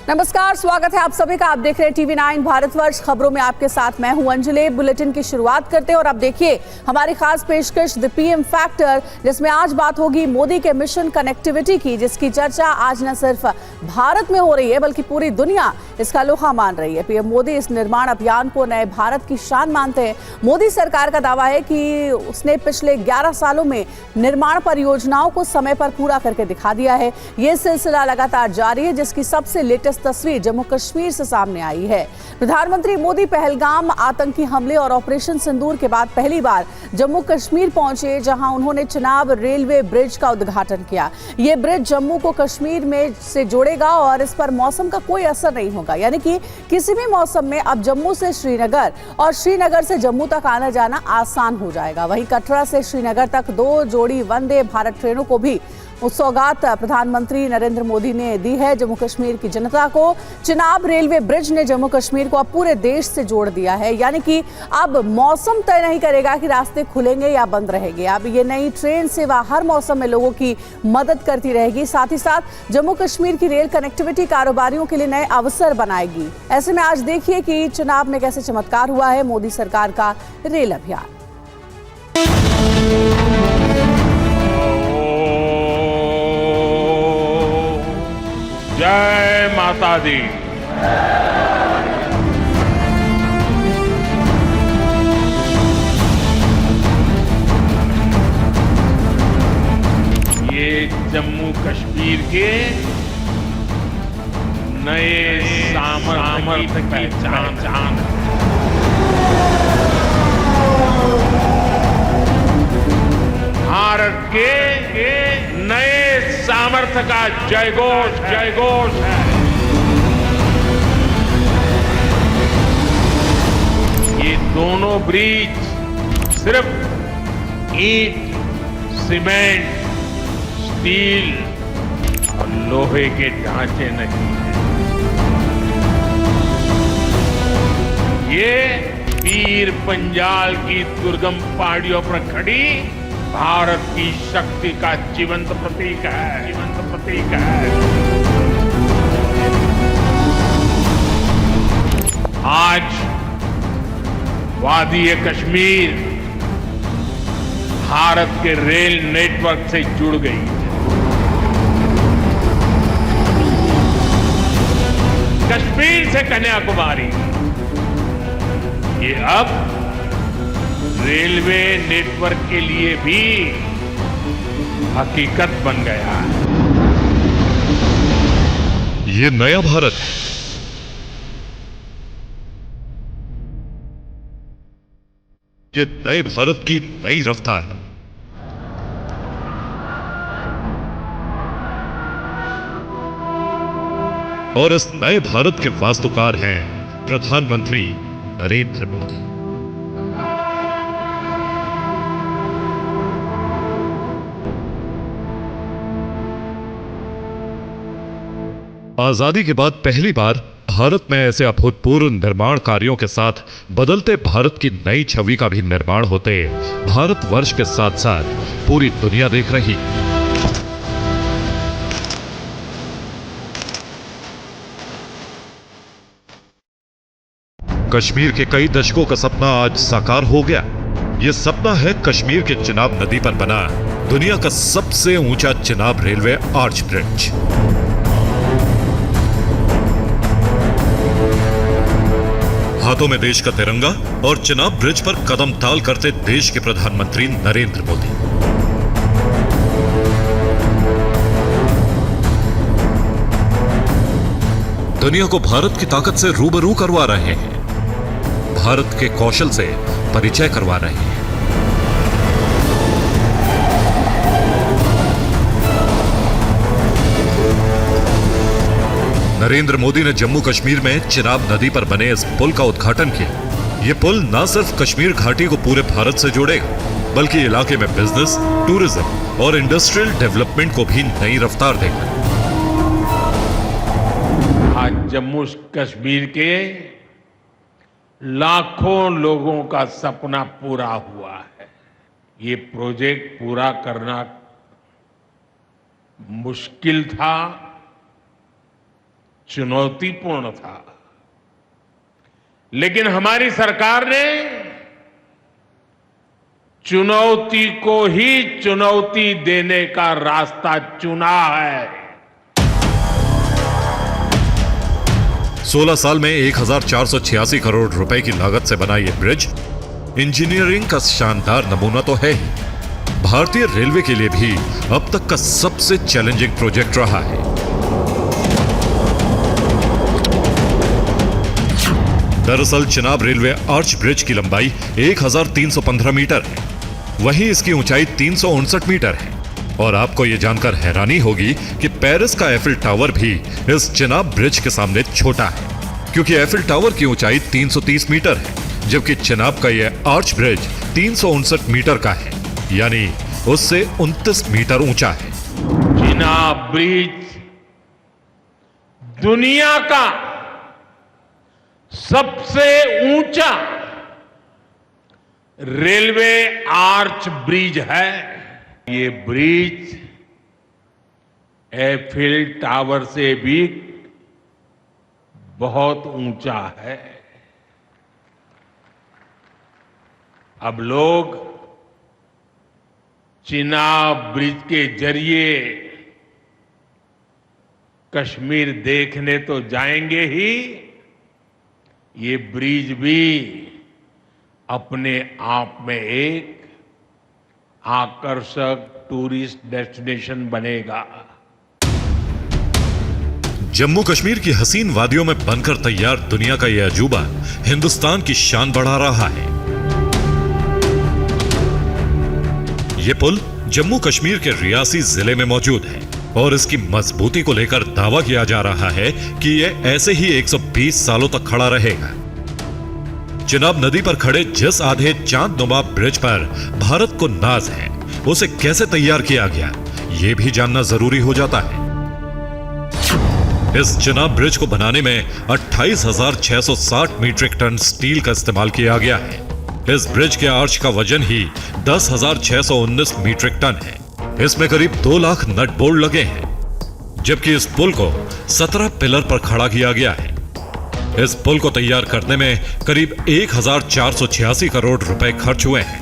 नमस्कार, स्वागत है आप सभी का। आप देख रहे हैं टीवी 9 भारतवर्ष। खबरों में आपके साथ मैं हूं अंजलि। बुलेटिन की शुरुआत करते हैं और अब देखिए हमारी खास पेशकश द पीएम फैक्टर, जिसमें आज बात होगी मोदी के मिशन कनेक्टिविटी की, जिसकी चर्चा आज न सिर्फ भारत में हो रही है बल्कि पूरी दुनिया इसका लोहा मान रही है। पीएम मोदी इस निर्माण अभियान को नए भारत की शान मानते हैं। मोदी सरकार का दावा है कि उसने पिछले 11 सालों में निर्माण परियोजनाओं को समय पर पूरा करके दिखा दिया है। ये सिलसिला लगातार जारी है, जिसकी सबसे लेटेस्ट तस्वीर जम्मू कश्मीर से सामने आई है। प्रधानमंत्री मोदी पहलगाम आतंकी हमले और ऑपरेशन सिंदूर के बाद पहली बार जम्मू कश्मीर पहुंचे, जहां उन्होंने चिनाब रेलवे ब्रिज का उद्घाटन किया। ये ब्रिज जम्मू को कश्मीर में से जोड़ेगा और इस पर मौसम का कोई असर नहीं होगा, यानी कि किसी भी मौसम में अब जम्मू से श्रीनगर और श्रीनगर से जम्मू तक आना जाना आसान हो जाएगा। वहीं कटरा से श्रीनगर तक 2 जोड़ी वंदे भारत ट्रेनों को भी सौगात प्रधानमंत्री नरेंद्र मोदी ने दी है जम्मू कश्मीर की जनता को। चिनाब रेलवे ब्रिज ने जम्मू कश्मीर को अब पूरे देश से जोड़ दिया है, यानी कि अब मौसम तय नहीं करेगा कि रास्ते खुलेंगे या बंद रहेंगे। अब ये नई ट्रेन सेवा हर मौसम में लोगों की मदद करती रहेगी। साथ ही साथ जम्मू कश्मीर की रेल कनेक्टिविटी कारोबारियों के लिए नए अवसर बनाएगी। ऐसे में आज देखिए कि चिनाब में कैसे चमत्कार हुआ है मोदी सरकार का रेल अभियान। जय माता दी। ये जम्मू कश्मीर के नए सामर्थ्य की पहचान। भारत के नए सामर्थ्य का जयघोष है। ये दोनों ब्रिज सिर्फ ईंट, सीमेंट, स्टील और लोहे के ढांचे नहीं हैं। ये पीर पंजाल की दुर्गम पहाड़ियों पर खड़ी भारत की शक्ति का जीवंत प्रतीक है। आज वादी कश्मीर भारत के रेल नेटवर्क से जुड़ गई है। कश्मीर से कन्याकुमारी ये अब रेलवे नेटवर्क के लिए भी हकीकत बन गया है। ये नया भारत है। ये नए भारत की नई रफ्तार है। और इस नए भारत के वास्तुकार हैं प्रधानमंत्री नरेंद्र मोदी। आजादी के बाद पहली बार भारत में ऐसे अभूतपूर्व निर्माण कार्यों के साथ बदलते भारत की नई छवि का भी निर्माण होते भारतवर्ष के साथ साथ पूरी दुनिया देख रही। कश्मीर के कई दशकों का सपना आज साकार हो गया। यह सपना है कश्मीर के चिनाब नदी पर बना दुनिया का सबसे ऊंचा चिनाब रेलवे आर्च ब्रिज। हाथों में देश का तिरंगा और चिनाब ब्रिज पर कदम ताल करते देश के प्रधानमंत्री नरेंद्र मोदी। दुनिया को भारत की ताकत से रूबरू करवा रहे हैं, भारत के कौशल से परिचय करवा रहे हैं। नरेंद्र मोदी ने जम्मू कश्मीर में चिनाब नदी पर बने इस पुल का उद्घाटन किया। ये पुल न सिर्फ कश्मीर घाटी को पूरे भारत से जोड़ेगा, बल्कि इलाके में बिजनेस, टूरिज्म और इंडस्ट्रियल डेवलपमेंट को भी नई रफ्तार देगा। आज जम्मू कश्मीर के लाखों लोगों का सपना पूरा हुआ है। ये प्रोजेक्ट पूरा करना मुश्किल था, चुनौतीपूर्ण था, लेकिन हमारी सरकार ने चुनौती को ही चुनौती देने का रास्ता चुना है। 16 साल में 1486 करोड़ रुपए की लागत से बना यह ब्रिज इंजीनियरिंग का शानदार नमूना तो है ही, भारतीय रेलवे के लिए भी अब तक का सबसे चैलेंजिंग प्रोजेक्ट रहा है। दरअसल चिनाब रेलवे आर्च ब्रिज की लंबाई 1315 मीटर है, वहीं इसकी ऊंचाई 359 मीटर है। और आपको यह जानकर हैरानी होगी कि पेरिस का एफिल टावर भी इस चिनाब ब्रिज के सामने छोटा है, क्योंकि एफिल टावर की ऊंचाई 330 मीटर है, जबकि चिनाब का यह आर्च ब्रिज 359 मीटर का है, यानी उससे 29 मीटर ऊंचा है। चिनाब ब्रिज दुनिया का सबसे ऊंचा रेलवे आर्च ब्रिज है। ये ब्रिज एफिल टावर से भी बहुत ऊंचा है। अब लोग चिनाब ब्रिज के जरिए कश्मीर देखने तो जाएंगे ही, ये ब्रिज भी अपने आप में एक आकर्षक टूरिस्ट डेस्टिनेशन बनेगा। जम्मू कश्मीर की हसीन वादियों में बनकर तैयार दुनिया का यह अजूबा हिंदुस्तान की शान बढ़ा रहा है। यह पुल जम्मू कश्मीर के रियासी जिले में मौजूद है और इसकी मजबूती को लेकर दावा किया जा रहा है कि यह ऐसे ही 120 सालों तक खड़ा रहेगा। चिनाब नदी पर खड़े जिस आधे चांदनुमा ब्रिज पर भारत को नाज है, उसे कैसे तैयार किया गया, यह भी जानना जरूरी हो जाता है। इस चिनाब ब्रिज को बनाने में 28,660 मीट्रिक टन स्टील का इस्तेमाल किया गया है। इस ब्रिज के आर्च का वजन ही 10,619 मीट्रिक टन है। इसमें करीब 2 लाख नट बोल्ट लगे हैं, जबकि इस पुल को 17 पिलर पर खड़ा किया गया है। इस पुल को तैयार करने में करीब 1486 करोड़ रुपए खर्च हुए हैं।